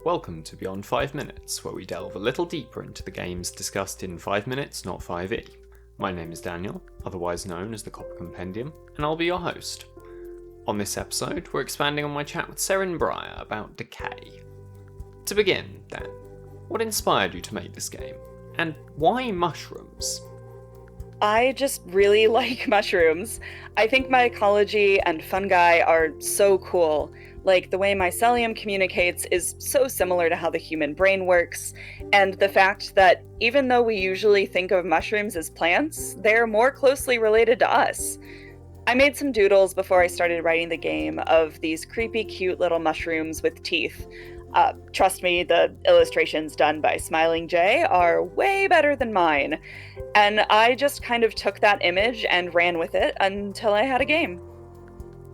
Welcome to Beyond 5 Minutes, where we delve a little deeper into the games discussed in 5 Minutes, Not 5e. My name is Daniel, otherwise known as the Copper Compendium, and I'll be your host. On this episode, we're expanding on my chat with Seren Briar about decay. To begin, then, what inspired you to make this game? And why mushrooms? I just really like mushrooms. I think mycology and fungi are so cool. Like, the way mycelium communicates is so similar to how the human brain works, and the fact that even though we usually think of mushrooms as plants, they're more closely related to us. I made some doodles before I started writing the game of these creepy, cute little mushrooms with teeth. Trust me, the illustrations done by Smiling Jay are way better than mine. And I just kind of took that image and ran with it until I had a game.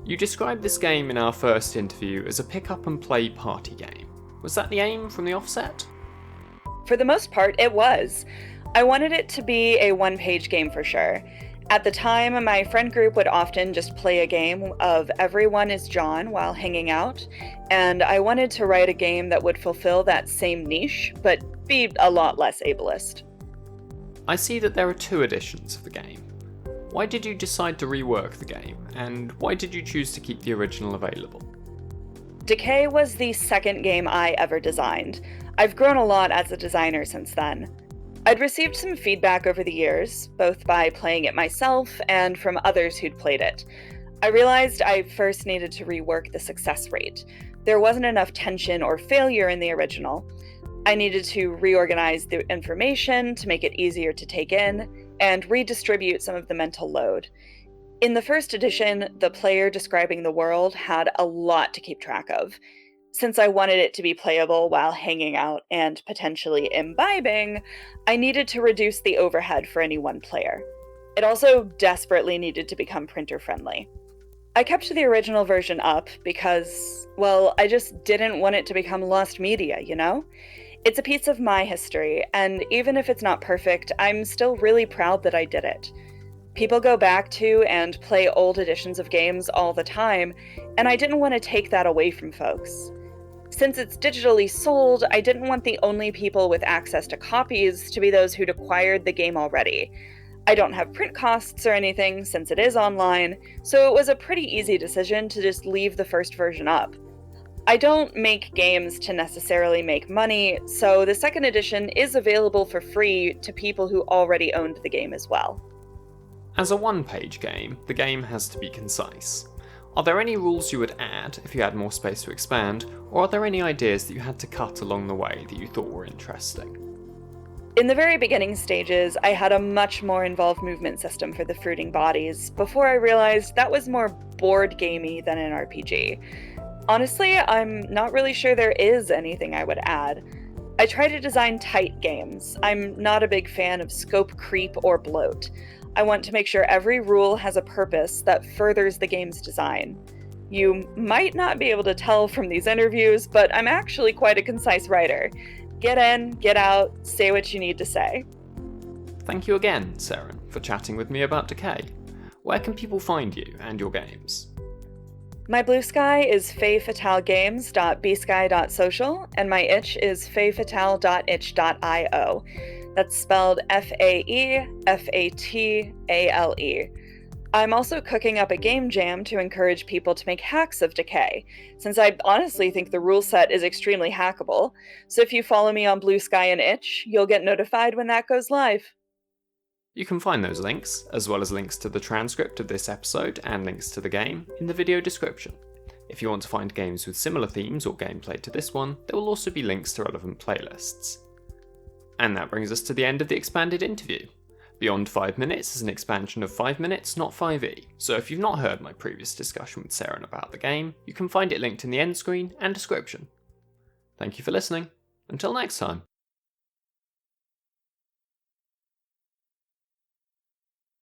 You described this game in our first interview as a pick-up-and-play party game. Was that the aim from the offset? For the most part, it was. I wanted it to be a one-page game for sure. At the time, my friend group would often just play a game of Everyone is John while hanging out, and I wanted to write a game that would fulfill that same niche, but be a lot less ableist. I see that there are 2 editions of the game. Why did you decide to rework the game, and why did you choose to keep the original available? Decay was the second game I ever designed. I've grown a lot as a designer since then. I'd received some feedback over the years, both by playing it myself and from others who'd played it. I realized I first needed to rework the success rate. There wasn't enough tension or failure in the original. I needed to reorganize the information to make it easier to take in, and redistribute some of the mental load. In the first edition, the player describing the world had a lot to keep track of. Since I wanted it to be playable while hanging out and potentially imbibing, I needed to reduce the overhead for any one player. It also desperately needed to become printer-friendly. I kept the original version up because, well, I just didn't want it to become lost media, you know? It's a piece of my history, and even if it's not perfect, I'm still really proud that I did it. People go back to and play old editions of games all the time, and I didn't want to take that away from folks. Since it's digitally sold, I didn't want the only people with access to copies to be those who'd acquired the game already. I don't have print costs or anything since it is online, so it was a pretty easy decision to just leave the first version up. I don't make games to necessarily make money, so the second edition is available for free to people who already owned the game as well. As a one-page game, the game has to be concise. Are there any rules you would add if you had more space to expand, or are there any ideas that you had to cut along the way that you thought were interesting? In the very beginning stages, I had a much more involved movement system for the fruiting bodies, before I realized that was more board gamey than an RPG. Honestly, I'm not really sure there is anything I would add. I try to design tight games. I'm not a big fan of scope creep or bloat. I want to make sure every rule has a purpose that furthers the game's design. You might not be able to tell from these interviews, but I'm actually quite a concise writer. Get in, get out, say what you need to say. Thank you again, Seren, for chatting with me about Decay. Where can people find you and your games? My blue sky is fayfatale.games.bsky.social, and my itch is fayfatale.itch.io. That's spelled Faefatale. I'm also cooking up a game jam to encourage people to make hacks of Decay, since I honestly think the rule set is extremely hackable. So if you follow me on Blue Sky and Itch, you'll get notified when that goes live. You can find those links, as well as links to the transcript of this episode and links to the game, in the video description. If you want to find games with similar themes or gameplay to this one, there will also be links to relevant playlists. And that brings us to the end of the expanded interview. Beyond 5 Minutes is an expansion of 5 Minutes, Not 5e, so if you've not heard my previous discussion with Seren about the game, you can find it linked in the end screen and description. Thank you for listening. Until next time.